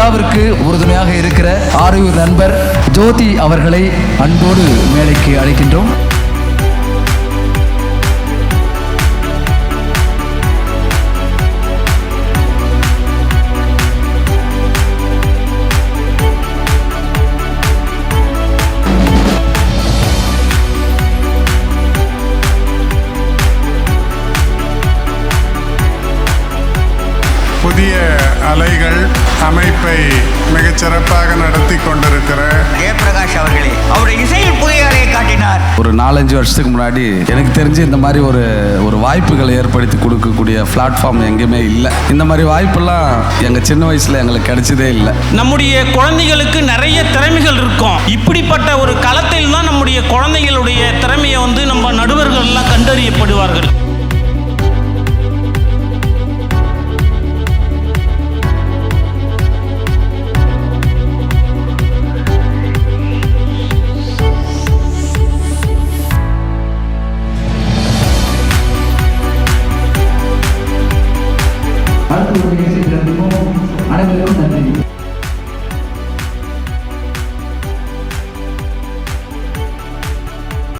விழாவிற்கு உறுதுணையாக இருக்கிற ஆரியூர் நண்பர் ஜோதி அவர்களை அன்போடு மேடைக்கு அழைக்கின்றோம். புதிய அலைகள் அமைப்பை மிகச்சிறப்பாக நடத்தி கொண்டிருக்கிற ஜெயபிரகாஷ் அவர்களே அவருடைய இசையில் புதிய அலையை காட்டினார். ஒரு 4-5 வருஷத்துக்கு முன்னாடி எனக்கு தெரிஞ்சு இந்த மாதிரி ஒரு வாய்ப்புகளை ஏற்படுத்தி கொடுக்கக்கூடிய பிளாட்ஃபார்ம் எங்கேயுமே இல்லை. இந்த மாதிரி வாய்ப்பெல்லாம் எங்கள் சின்ன வயசில் எங்களுக்கு கிடைச்சதே இல்லை. நம்முடைய குழந்தைகளுக்கு நிறைய திறமைகள் இருக்கும். இப்படிப்பட்ட ஒரு களத்தில் தான் நம்முடைய குழந்தைகளுடைய திறமையை நம்ம நடுவர்கள் எல்லாம் கண்டறியப்படுவார்கள். அடுத்த ஒரு நிகழ்ச்சி